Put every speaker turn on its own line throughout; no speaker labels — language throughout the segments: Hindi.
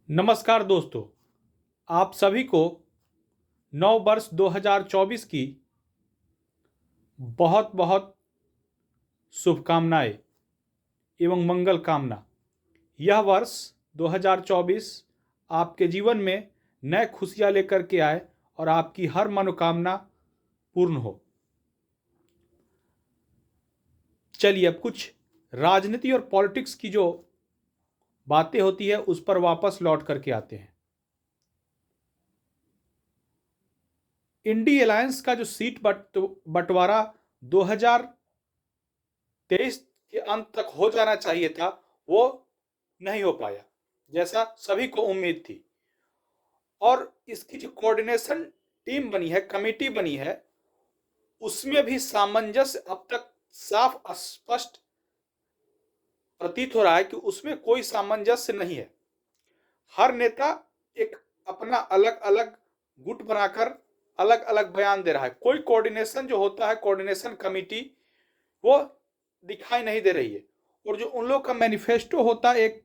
नमस्कार दोस्तों, आप सभी को नव वर्ष 2024 की बहुत बहुत शुभकामनाएं एवं मंगल कामना। यह वर्ष 2024 आपके जीवन में नए खुशियां लेकर के आए और आपकी हर मनोकामना पूर्ण हो। चलिए अब कुछ राजनीति और पॉलिटिक्स की जो बातें होती है उस पर वापस लौट करके आते हैं। इंडी अलायंस का जो सीट बंटवारा 2023 के अंत तक हो जाना चाहिए था, वो नहीं हो पाया जैसा सभी को उम्मीद थी। और इसकी जो कोऑर्डिनेशन टीम बनी है, कमेटी बनी है, उसमें भी सामंजस्य अब तक साफ स्पष्ट प्रतीत हो रहा है कि उसमें कोई सामंजस्य नहीं है। हर नेता एक अपना अलग अलग गुट बनाकर अलग अलग बयान दे रहा है। कोई कोऑर्डिनेशन जो होता है, कोऑर्डिनेशन कमेटी, वो दिखाई नहीं दे रही है। और जो उन लोग का मैनिफेस्टो होता, एक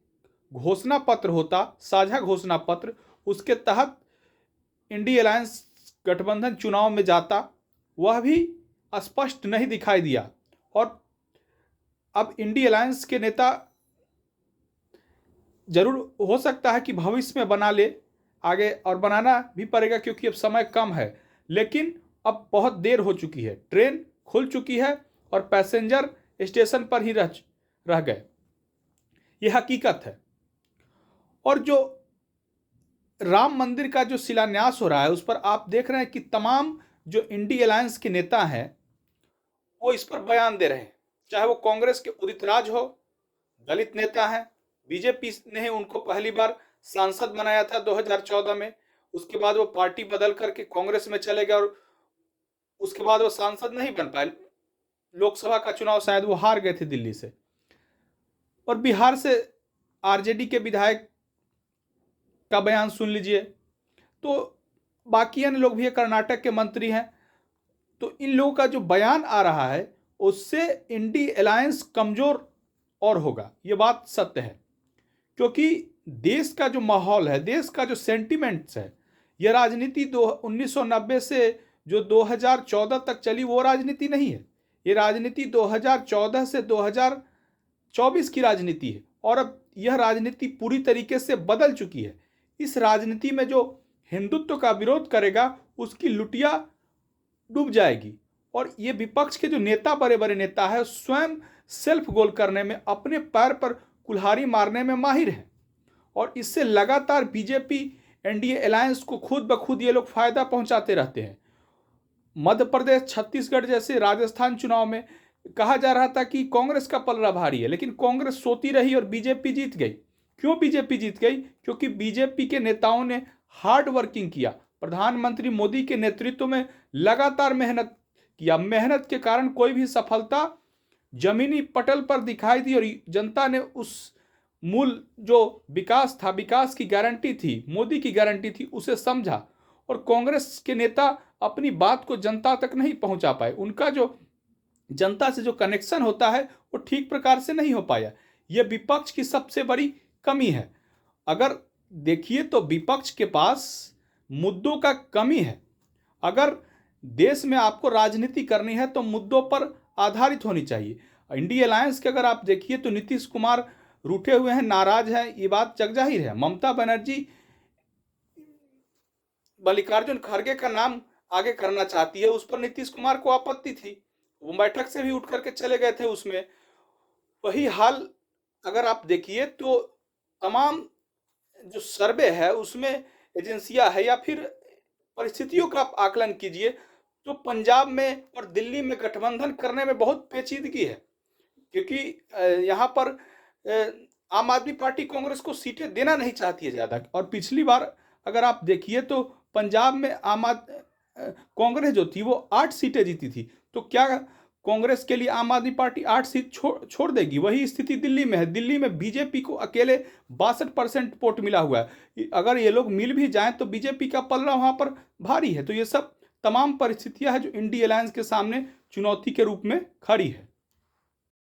घोषणा पत्र होता, साझा घोषणा पत्र, उसके तहत इंडी अलायंस गठबंधन चुनाव में जाता, वह भी स्पष्ट नहीं दिखाई दिया। और अब इंडी अलायंस के नेता जरूर हो सकता है कि भविष्य में बना ले आगे, और बनाना भी पड़ेगा क्योंकि अब समय कम है। लेकिन अब बहुत देर हो चुकी है, ट्रेन खुल चुकी है और पैसेंजर स्टेशन पर ही रह गए। यह हकीकत है। और जो राम मंदिर का जो शिलान्यास हो रहा है, उस पर आप देख रहे हैं कि तमाम जो इंडी अलायंस के नेता हैं वो इस पर बयान दे रहे हैं। चाहे वो कांग्रेस के उदित राज हो, दलित नेता हैं, बीजेपी ने उनको पहली बार सांसद बनाया था 2014 में। उसके बाद वो पार्टी बदल करके कांग्रेस में चले गए और उसके बाद वो सांसद नहीं बन पाए। लोकसभा का चुनाव शायद वो हार गए थे दिल्ली से। और बिहार से आरजेडी के विधायक का बयान सुन लीजिए। तो बाकी अन्य लोग भी है, कर्नाटक के मंत्री हैं। तो इन लोगों का जो बयान आ रहा है उससे इंडी अलायंस कमजोर और होगा, ये बात सत्य है। क्योंकि देश का जो माहौल है, देश का जो सेंटिमेंट्स है, यह राजनीति 1990 से जो 2014 तक चली वो राजनीति नहीं है। ये राजनीति 2014 से 2024 की राजनीति है और अब यह राजनीति पूरी तरीके से बदल चुकी है। इस राजनीति में जो हिंदुत्व का विरोध करेगा उसकी लुटिया डूब जाएगी। और ये विपक्ष के जो नेता, बड़े बड़े नेता है, स्वयं सेल्फ गोल करने में, अपने पैर पर कुल्हाड़ी मारने में माहिर है। और इससे लगातार बीजेपी एनडीए अलायंस को खुद ब खुद ये लोग फायदा पहुंचाते रहते हैं। मध्य प्रदेश, छत्तीसगढ़ जैसे राजस्थान चुनाव में कहा जा रहा था कि कांग्रेस का पलड़ा भारी है, लेकिन कांग्रेस सोती रही और बीजेपी जीत गई। क्यों बीजेपी जीत गई? क्योंकि बीजेपी के नेताओं ने हार्ड वर्किंग किया, प्रधानमंत्री मोदी के नेतृत्व में लगातार मेहनत किया। मेहनत के कारण कोई भी सफलता जमीनी पटल पर दिखाई दी और जनता ने उस मूल जो विकास था, विकास की गारंटी थी, मोदी की गारंटी थी, उसे समझा। और कांग्रेस के नेता अपनी बात को जनता तक नहीं पहुंचा पाए। उनका जो जनता से जो कनेक्शन होता है वो ठीक प्रकार से नहीं हो पाया। यह विपक्ष की सबसे बड़ी कमी है। अगर देखिए तो विपक्ष के पास मुद्दों का कमी है। अगर देश में आपको राजनीति करनी है तो मुद्दों पर आधारित होनी चाहिए। इंडी अलायंस के अगर आप देखिए तो नीतीश कुमार रूठे हुए हैं, नाराज हैं, ये बात जगजाहिर है। ममता बनर्जी मल्लिकार्जुन खड़गे का नाम आगे करना चाहती है, उस पर नीतीश कुमार को आपत्ति थी, वो बैठक से भी उठ करके चले गए थे उसमें। वही हाल अगर आप देखिए तो तमाम जो सर्वे है उसमें एजेंसियां है या फिर परिस्थितियों का आप आकलन कीजिए तो पंजाब में और दिल्ली में गठबंधन करने में बहुत पेचीदगी है। क्योंकि यहाँ पर आम आदमी पार्टी कांग्रेस को सीटें देना नहीं चाहती है ज़्यादा। और पिछली बार अगर आप देखिए तो पंजाब में कांग्रेस जो थी वो 8 सीटें जीती थी। तो क्या कांग्रेस के लिए आम आदमी पार्टी 8 सीट छोड़ देगी? वही स्थिति दिल्ली में है। दिल्ली में बीजेपी को अकेले 62% वोट मिला हुआ है। अगर ये लोग मिल भी जाएं तो बीजेपी का पलड़ा वहाँ पर भारी है। तो ये सब तमाम परिस्थितियां हैं जो इंडी अलायंस के सामने चुनौती के रूप में खड़ी है।